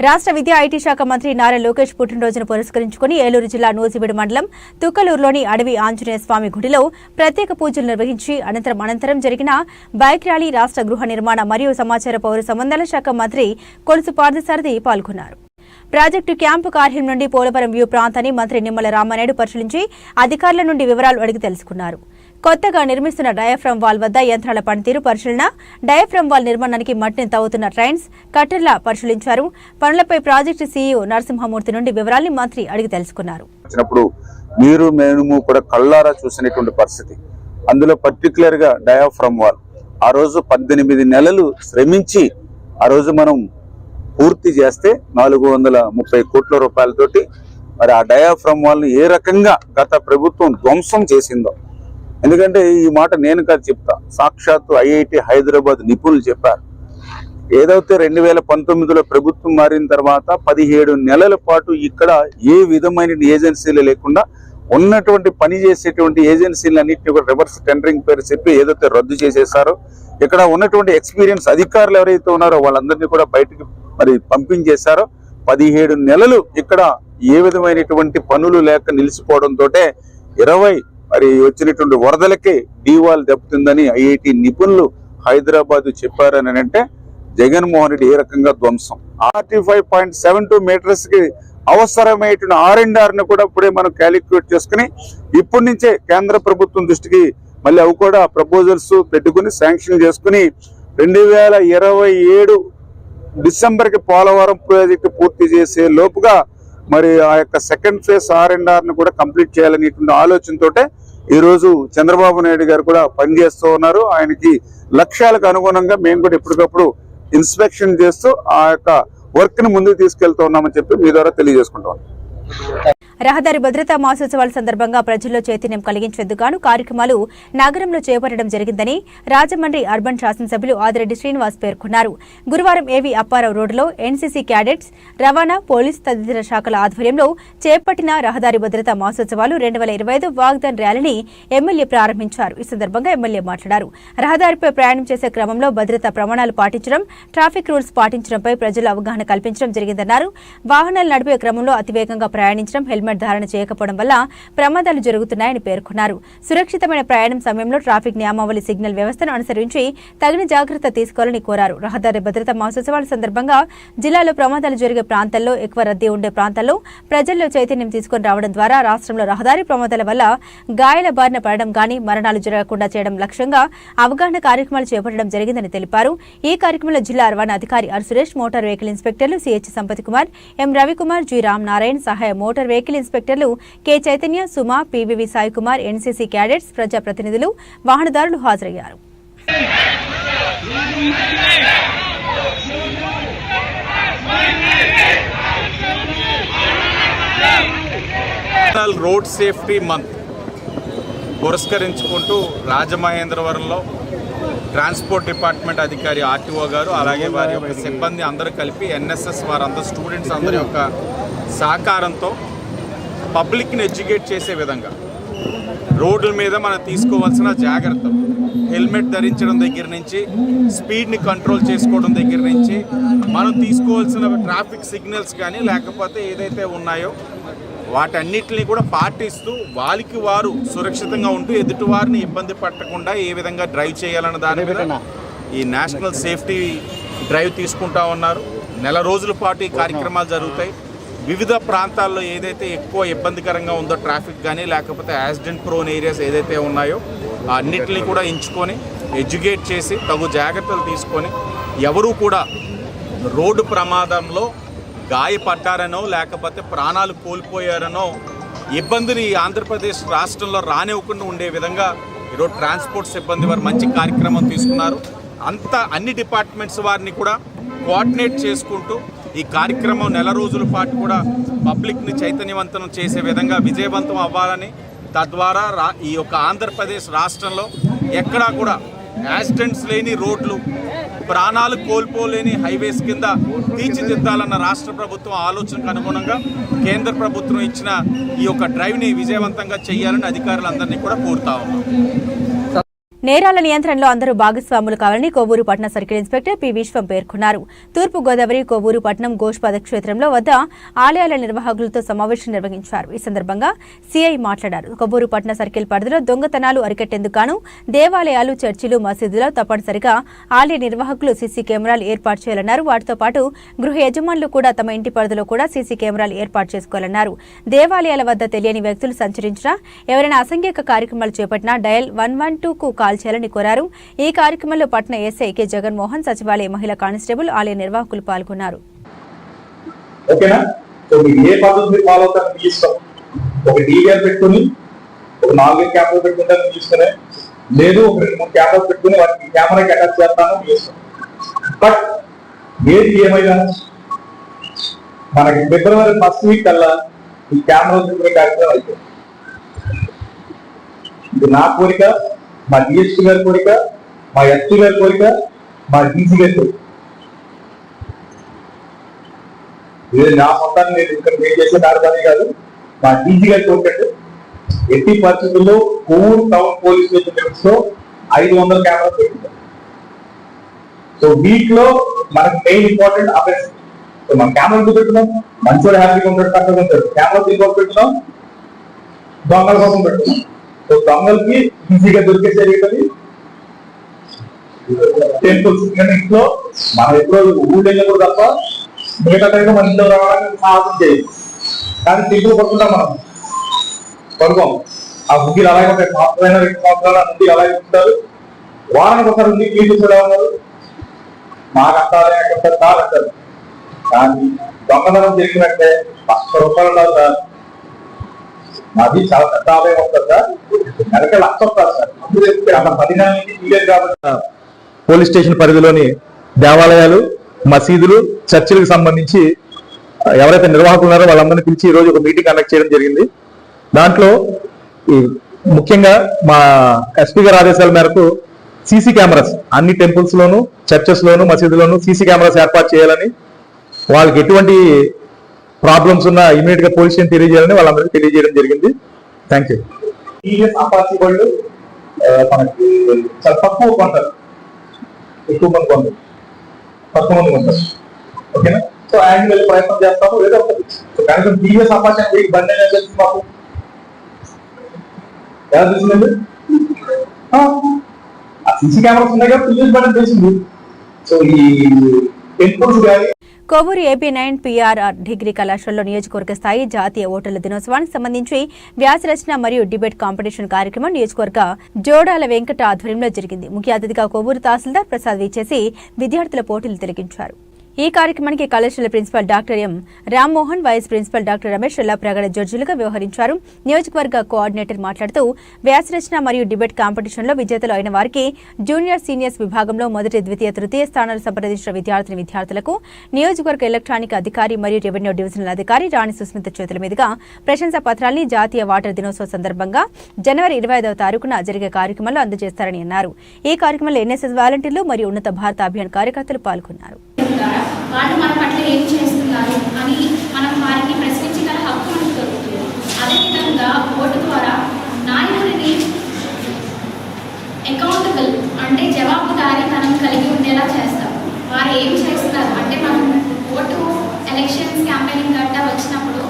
రాష్ట్ర విద్యా ఐటీ శాఖ మంత్రి నారా లోకేష్ పుట్టినరోజును పురస్కరించుకుని ఏలూరు జిల్లా నూజివీడు మండలం తుక్కలూరులోని అడవి ఆంజనేయ స్వామి గుడిలో ప్రత్యేక పూజలు నిర్వహించి అనంతరం జరిగిన బైక్ ర్యాలీ రాష్ట్ర గృహ నిర్మాణ మరియు సమాచార పౌర సంబంధాల శాఖ మంత్రి కొలుసు పార్థసారథి పాల్గొన్నారు. ప్రాజెక్టు క్యాంపు కార్యాలయం నుండి పోలవరం వ్యూ ప్రాంతాన్ని మంత్రి నిమ్మల రామానాయుడు పరిశీలించి అధికారుల నుండి వివరాలు అడిగి తెలుసుకున్నారు. కొత్తగా నిర్మిస్తున్న డయాఫ్రమ్ వాల్ వద్ద యంత్రాల పనితీరు పరిశీలన, డయాఫ్రమ్ వాల్ నిర్మాణానికి మట్టిని తవ్వుతున్న ట్రైన్స్, కట్టర్ల పరిశీలించారు. పనులపై ప్రాజెక్టు సీఈఓ నరసింహమూర్తి నుండి వివరాల్ని మంత్రి అడిగి తెలుసుకున్నారు. మీరు మేము కూడా కళ్ళారా చూసినటువంటి పరిస్థితి. అందులో పర్టికులర్ గా డయాఫ్రమ్ వాల్ ఆ రోజు 18 నెలలు శ్రమించి ఆ రోజు మనం పూర్తి చేస్తే 430 కోట్ల రూపాయలతోటి మరి ఆ డయాఫ్రమ్ వాల్ ని ఏ రకంగా గత ప్రభుత్వం ధ్వంసం చేసిందో. ఎందుకంటే ఈ మాట నేను కాదు చెప్తా, సాక్షాత్తు ఐఐటి హైదరాబాద్ నిపుణులు చెప్పారు. ఏదైతే 2019లో ప్రభుత్వం మారిన తర్వాత 17 నెలల పాటు ఇక్కడ ఏ విధమైన ఏజెన్సీలు లేకుండా ఉన్నటువంటి పని చేసేటువంటి ఏజెన్సీలన్నింటినీ కూడా రివర్స్ టెండరింగ్ పేరు చెప్పి ఏదైతే రద్దు చేసేసారో, ఇక్కడ ఉన్నటువంటి ఎక్స్పీరియన్స్ అధికారులు ఎవరైతే ఉన్నారో వాళ్ళందరినీ కూడా బయటకు మరి పంపించేశారో. 17 నెలలు ఇక్కడ ఏ విధమైనటువంటి పనులు లేక నిలిచిపోవడంతో 20 మరి వచ్చినటువంటి వరదలకి డీవాల్ దెబ్బతిందని ఐఐటి నిపుణులు హైదరాబాద్ చెప్పారని అంటే జగన్మోహన్ రెడ్డి ఏ రకంగా ధ్వంసం. 45.72 మీటర్స్ కి అవసరమైనటువంటి R&R ని కూడా ఇప్పుడే మనం క్యాలిక్యులేట్ చేసుకుని ఇప్పటి నుంచే కేంద్ర ప్రభుత్వం దృష్టికి మళ్ళీ అవి కూడా ప్రపోజల్స్ పెట్టుకుని శాంక్షన్ చేసుకుని 2027 డిసెంబర్కి పోలవరం ప్రాజెక్టు పూర్తి చేసే లోపుగా మరి ఆ యొక్క సెకండ్ ఫేజ్ R&R ని కూడా కంప్లీట్ చేయాలనేటువంటి ఆలోచనతోటే ఈ రోజు చంద్రబాబు నాయుడు గారు కూడా పనిచేస్తూ ఉన్నారు. ఆయనకి లక్ష్యాలకు అనుగుణంగా మేము కూడా ఎప్పటికప్పుడు ఇన్స్పెక్షన్ చేస్తూ ఆ యొక్క వర్క్ ని ముందుకు తీసుకెళ్తూ ఉన్నామని చెప్పి మీ ద్వారా తెలియజేసుకుంటాం. రహదారి భద్రతా మాసోత్సవాల సందర్భంగా ప్రజల్లో చైతన్యం కలిగించేందుకు గాను కార్యక్రమాలు నగరంలో చేపట్టడం జరిగిందని రాజమండ్రి అర్బన్ శాసనసభ్యులు ఆదిరెడ్డి శ్రీనివాస్ పేర్కొన్నారు. గురువారం ఏవి అప్పారావు రోడ్డులో ఎన్సీసీ క్యాడెట్స్, రవాణా, పోలీస్ తదితర శాఖల ఆధ్వర్యంలో చేపట్టిన రహదారి భద్రతా మాసోత్సవాలు 2025 వాగ్దాన్ ర్యాలీని ఎమ్మెల్యే ప్రారంభించారు. ఈ సందర్భంగా ఎమ్మెల్యే మాట్లాడారు. రహదారిపై ప్రయాణం చేసే క్రమంలో భద్రతా ప్రమాణాలు పాటించడం, ట్రాఫిక్ రూల్స్ పాటించడంపై ప్రజలు అవగాహన కల్పించడం జరిగిందన్నారు. వాహనాలు నడిపే క్రమంలో అతివేగంగా ప్రయాణించడం, హెల్మెట్ ధారణ చేయకపోవడం వల్ల ప్రమాదాలు జరుగుతున్నాయని పేర్కొన్నారు. సురక్షితమైన ప్రయాణం సమయంలో ట్రాఫిక్ నియమావళి సిగ్నల్ వ్యవస్థను అనుసరించి తగిన జాగ్రత్త తీసుకోవాలని కోరారు. రహదారి భద్రతా మాసోత్సవాల సందర్భంగా జిల్లాలో ప్రమాదాలు జరిగే ప్రాంతాల్లో, ఎక్కువ రద్దీ ఉండే ప్రాంతాల్లో ప్రజల్లో చైతన్యం తీసుకుని రావడం ద్వారా రాష్ట్రంలో రహదారి ప్రమాదాల వల్ల గాయాల బారిన పడడం గానీ మరణాలు జరగకుండా చేయడం లక్ష్యంగా అవగాహన కార్యక్రమాలు చేపట్టడం జరిగిందని తెలిపారు. ఈ కార్యక్రమంలో జిల్లా రవాణా అధికారి ఆర్ సురేష్, మోటార్ వెహికల్ ఇన్స్పెక్టర్లు CH Sampath Kumar, M Ravikumar, G Ram Narayan, సహాయ మోటార్ వెహికల్ ఇన్స్పెక్టర్లు K Chaitanya, Suma, PVV Sai Kumar, NCC cadets, ప్రజాప్రతినిధులు, వాహనదారులు హాజరయ్యారు. రోడ్ సేఫ్టీ మంత్ పురస్కరించుకుంటూ రాజమహేంద్రవరంలో ట్రాన్స్పోర్ట్ డిపార్ట్మెంట్ అధికారి ఆర్టీఓ గారు, అలాగే వారి యొక్క సిబ్బంది అందరూ కలిపి ఎన్ఎస్ఎస్ వారందరూ స్టూడెంట్స్ అందరి యొక్క సహకారంతో పబ్లిక్ని ఎడ్యుకేట్ చేసే విధంగా రోడ్ల మీద మనం తీసుకోవాల్సిన జాగ్రత్తలు, హెల్మెట్ ధరించడం దగ్గర నుంచి, స్పీడ్ని కంట్రోల్ చేసుకోవడం దగ్గర నుంచి, మనం తీసుకోవాల్సిన ట్రాఫిక్ సిగ్నల్స్ కానీ లేకపోతే ఏదైతే ఉన్నాయో వాటన్నిటిని కూడా పాటిస్తూ వాళ్ళకి వారు సురక్షితంగా ఉంటూ ఎదుటి వారిని ఇబ్బంది పట్టకుండా ఏ విధంగా డ్రైవ్ చేయాలన్న దాని మీద ఈ నేషనల్ సేఫ్టీ డ్రైవ్ తీసుకుంటా ఉన్నారు. నెల రోజుల పాటు ఈ కార్యక్రమాలు జరుగుతాయి. వివిధ ప్రాంతాల్లో ఏదైతే ఎక్కువ ఇబ్బందికరంగా ఉందో ట్రాఫిక్ కానీ లేకపోతే యాక్సిడెంట్ ప్రోన్ ఏరియాస్ ఏదైతే ఉన్నాయో అన్నిటిని కూడా ఎంచుకొని ఎడ్యుకేట్ చేసి తగు జాగ్రత్తలు తీసుకొని ఎవరూ కూడా రోడ్డు ప్రమాదంలో గాయపడ్డారనో లేకపోతే ప్రాణాలు కోల్పోయారనో ఇబ్బందిని ఆంధ్రప్రదేశ్ రాష్ట్రంలో రానివ్వకుండా ఉండే విధంగా ఈరోజు ట్రాన్స్పోర్ట్ సిబ్బంది వారు మంచి కార్యక్రమం తీసుకున్నారు. అన్ని డిపార్ట్మెంట్స్ వారిని కూడా కోఆర్డినేట్ చేసుకుంటూ ఈ కార్యక్రమం నెల రోజుల పాటు కూడా పబ్లిక్ని చైతన్యవంతం చేసే విధంగా విజయవంతం అవ్వాలని, తద్వారా ఈ యొక్క ఆంధ్రప్రదేశ్ రాష్ట్రంలో ఎక్కడా కూడా యాక్సిడెంట్స్ లేని రోడ్లు, ప్రాణాలు కోల్పోలేని హైవేస్ కింద తీర్చిదిద్దాలన్న రాష్ట్ర ప్రభుత్వం ఆలోచనకు అనుగుణంగా కేంద్ర ప్రభుత్వం ఇచ్చిన ఈ యొక్క డ్రైవ్ని విజయవంతంగా చేయాలని అధికారులందరినీ కూడా కోరుతా ఉన్నాం. నేరాల నియంత్రణలో అందరూ భాగస్వాములు కావాలని కొవ్వూరు పట్టణ సర్కిల్ ఇన్స్పెక్టర్ పి విశ్వం పేర్కొన్నారు. తూర్పు గోదావరి కొవ్వూరు పట్టణం గోష్పాద క్షేత్రంలో వద్ద ఆలయాల నిర్వాహకులతో సమావేశం నిర్వహించారు. ఈ సందర్భంగా సిఐ మాట్లాడారు. కొవ్వూరు పట్టణ సర్కిల్ పరిధిలో దొంగతనాలు అరికట్టేందుకు గాను దేవాలయాలు, చర్చిలు, మసీదులో తప్పనిసరిగా ఆలయ నిర్వాహకులు సీసీ కెమెరాలు ఏర్పాటు చేయాలన్నారు. వాటితో పాటు గృహ యజమానులు కూడా తమ ఇంటి పరిధిలో కూడా సీసీ కెమెరాలు ఏర్పాటు చేసుకోవాలన్నారు. దేవాలయాల వద్ద తెలియని వ్యక్తులు సంచరించినా, ఎవరైనా అసంఘిక కార్యక్రమాలు చేపట్టినా డయల్ 112కు కాల్ చేయాలని కోరారు. ఈ కార్యక్రమంలో పట్టణ ఎస్ఐ కె జగన్మోహన్, సచివాలయ మహిళా కానిస్టేబుల్, ఆలయ నిర్వాహకులు పాల్గొన్నారు. ఓకేనా? సో మీరు ఏ పద్ధతి ఫాలో అవుతారని మీ ఇష్టం. ఒక డీవీఆర్ పెట్టుకుని ఒక 4 కెమెరా పెట్టుకుంటారని మీ ఇష్టమే, లేదు ఒక 2-3 కెమెరాలు పెట్టుకుని వాటికి కెమెరాకి అటాచ్ చేస్తాను మీ ఇష్టం. బట్ ఏది ఏమైనా మనకి ఫిబ్రవరి 1st వీక్ కల్లా ఈ కెమెరా పెట్టుకునే కార్యక్రమం అయిపోయింది. ఇది నా కోరిక, మా డిఎస్పీ గారి కోరిక, మా ఎస్పీ గారి కోరిక, మా డీసీ గారి కోరిక. ఇది నా మొత్తాన్ని నేను ఇక్కడ చేసే కార్యక్రమం కాదు, మా డీసీ గారి కోరిక. ఎట్టి పరిస్థితుల్లో Kovur town police station limits లో 500 కెమెరాలు పెట్టింది. సో వీటిలో మనకి మెయిన్ ఇంపార్టెంట్ అఫెన్స్. సో మనం కెమెరా పెట్టున్నాం, మంచోడు హ్యాపీగా ఉంటాడు, చక్కగా ఉంటాడు. కెమెరా దీనికోసం పెట్టున్నాం, దొంగల కోసం పెట్టున్నాం. సో దొంగలకి ఈజీగా దొరికేసేది టెంపుల్స్. ఇంట్లో మనం ఎప్పుడో ఊళ్ళో వెళ్ళినప్పుడు తప్ప మిగతా టైంలో మన ఇంట్లో రావడానికి సాహసం చేయదు. కానీ టెంపుల్ పడుకుంటాం, మనం పడుకోం. ఆ బుద్ధీలు అలాగే ఉంటాయి. సంవత్సరాలు 2 సంవత్సరాల బుద్ధి అలాగే ఉంటారు. వారానికి ఒకసారి ఉంది క్లీన్ చేసేలా ఉన్నారు. మాకు అంటారే అంటారు, కాదంటారు. కానీ దొంగతనం జరిగినట్టే ₹1,00,000 ఉండాలి సార్. అది చాలా పెద్ద ఆదాయం వస్తుంది సార్. నెలకి 1,00,000 వస్తుంది సార్. అక్కడ 10 నెలల నుంచి తీయలేదు కాబట్టి పోలీస్ స్టేషన్ పరిధిలోని దేవాలయాలు, మసీదులు, చర్చిలకు సంబంధించి ఎవరైతే నిర్వాహకులు ఉన్నారో వాళ్ళందరినీ పిలిచి ఈ రోజు ఒక మీటింగ్ కండక్ట్ చేయడం జరిగింది. దాంట్లో ముఖ్యంగా మా ఎస్పీ గారి ఆదేశాల మేరకు సీసీ కెమెరాస్ అన్ని టెంపుల్స్ లోను, చర్చెస్ లోను, మసీదులోను సీసీ కెమెరాస్ ఏర్పాటు చేయాలని, వాళ్ళకి ఎటువంటి ప్రాబ్లమ్స్ ఉన్నా ఇమీడియట్ గా పోలీస్ స్టేషన్ తెలియజేయాలని వాళ్ళందరికీ తెలియజేయడం జరిగింది. Thank you. టీవీఎస్ అపాచీ వాళ్ళు మనకి చాలా తక్కువ కొంటారు, ఎక్కువ మంది కొంటారు, తక్కువ మంది కొంటారు. ఓకేనా? సో ఆయన వెళ్ళి ప్రయత్నం చేస్తాము ఏదో ఒకటి. కనీసం టీవీఎస్ అపాచీ బండి అనేది తెలిసింది మాకు. ఎలా తెలిసిందండి? ఆ సీసీ కెమెరాస్ ఉన్నాయి కదా, టీవీఎస్ బండి తెలిసింది. సో ఈ టెంపుల్స్ కానీ కొవ్వూరు AP9 PRR డిగ్రీ కళాశాలలో నియోజకవర్గ స్థాయి జాతీయ ఓటర్ల దినోత్సవానికి సంబంధించి వ్యాసరచన మరియు డిబేట్ కాంపిటీషన్ కార్యక్రమం నియోజకవర్గ జోడాల వెంకట ఆధ్వర్యంలో జరిగింది. ముఖ్య అతిథిగా కొవ్వూరు తహసీల్దార్ ప్రసాద్ విచ్చేసి విద్యార్థుల పోటీలు తిలకించారు. ఈ కార్యక్రమానికి కళాశాల principal doctor M Rammohan, vice principal doctor Ramesh Pragada జడ్జిలుగా వ్యవహరించారు. నియోజకవర్గ కోఆర్డినేటర్ మాట్లాడుతూ వ్యాసరచన మరియు డిబేట్ కాంపిటీషన్లో విజేతలు అయిన వారికి జూనియర్ సీనియర్స్ విభాగంలో మొదటి, ద్వితీయ, తృతీయ స్థానాలు సంప్రదించిన విద్యార్థులకు నియోజకవర్గ ఎలక్ట్రానిక్ అధికారి మరియు రెవెన్యూ డివిజనల్ అధికారి రాణి సుస్మిత చేతుల మీదుగా ప్రశంసా పత్రాల్ని జాతీయ వాటర్ దినోత్సవం సందర్భంగా జనవరి 25వ తారీఖున జరిగే కార్యక్రమంలో అందజేస్తారని అన్నారు. ఈ కార్యక్రమంలో NSS వాలంటీర్లు మరియు ఉన్నత భారత అభియాన్ కార్యకర్తలు పాల్గొన్నారు. వాళ్ళు మన పట్ల ఏం చేస్తున్నారు అని మనం వారిని ప్రశ్నించగల హక్కు మనకు దొరుకుతుంది. అదేవిధంగా ఓటు ద్వారా నాయకుడిని అకౌంటబుల్ అంటే జవాబుదారీతనం కలిగి ఉండేలా చేస్తాం. వారు ఏం చేస్తున్నారు అంటే మనం ఓటు ఎలక్షన్స్ క్యాంపెయినింగ్ గట్టా వచ్చినప్పుడు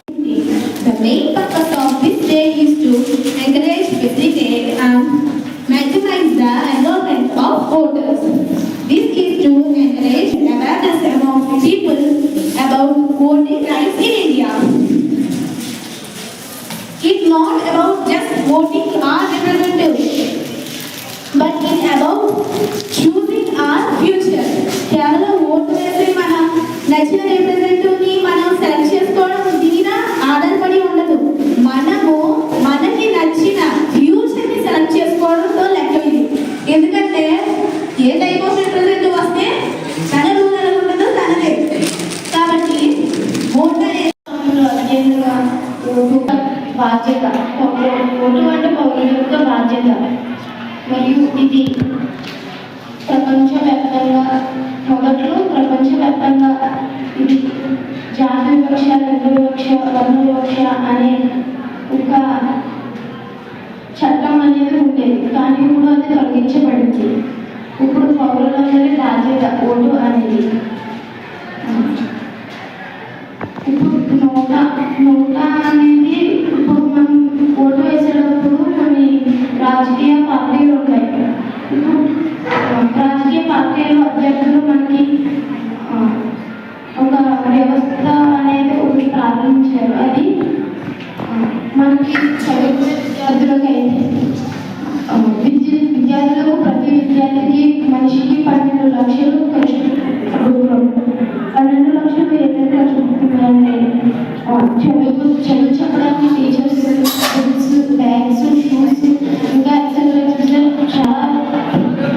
The main purpose of this day is to encourage, facilitate and maximize the involvement of voters. This is to encourage awareness among people about voting rights in India. It's not about just voting our representatives, but it's about choosing our future. కేవలం ఓటు వేసి మనం నచ్చిన రిప్రజెంటేటివ్ ని మనం సెలెక్ట్ చేసుకోవడం దీని ఆధారపడి ఉండదు. మనకి నచ్చిన ఫ్యూచర్ ని సెలెక్ట్ చేసుకోవడంతో లెక్క ఇది. ఎందుకంటే ఏ టైప్ ఆఫ్ రిప్రజెంటేటివ్ వస్తే తన రూల్ ఎలా ఉంటుందో తనదే. కాబట్టి ఓటు అనేది బాధ్యత, ఓటు అంటే పౌరుల యొక్క బాధ్యత. మరియు ఇది ప్రపంచవ్యాప్తంగా ఇది జాతి వివక్ష, లింగ వివక్ష, వర్ణ వివక్ష అనే ఒక చట్టం అనేది ఉండేది. కానీ ఇప్పుడు అది తొలగించబడింది. ఇప్పుడు పౌరులందరి బాధ్యత ఓటు అనేది. ఇప్పుడు నోటా అనేది ఇప్పుడు మనం ఓటు వేసేటప్పుడు కొన్ని రాజకీయ పార్టీలు ఉంటాయి. ఇప్పుడు రాజకీయ పార్టీలు అభ్యర్థులు మనకి ఒక వ్యవస్థ అనేది ఒకటి ప్రారంభించారు. అది మనకి చదువుకునే విద్యార్థులకు అయితే విద్యార్థులకు ప్రతి విద్యార్థికి మనిషికి 12 లక్షలు ఖర్చు, 12 లక్షలు ఏదైతే చదువు చెప్పడానికి టీచర్స్, బుక్స్, బ్యాగ్స్, షూస్ ఇంకా చాలా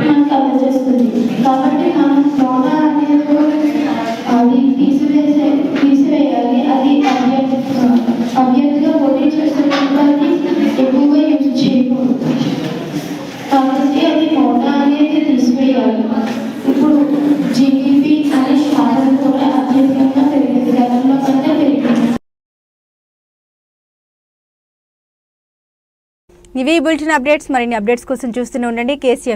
మనకు అందజేస్తుంది. కాబట్టి మనం నోటా అనేది అది తీసివేయాలి. అది అభ్యర్థిగా పోటీ చేసే వాళ్ళకి ఎక్కువగా యూజ్ చేయకూడదు. కాబట్టి అది నోటా అనేది తీసివేయాలి. ఇప్పుడు GDP అనే శాతం కూడా అత్యధికంగా పెరిగింది, గతంలో కంటే పెరిగింది. ఇవి బులెటిన్ అప్డేట్స్. మరిన్ని అప్డేట్స్ కోసం చూస్తూనే ఉండండి కేసీఆర్.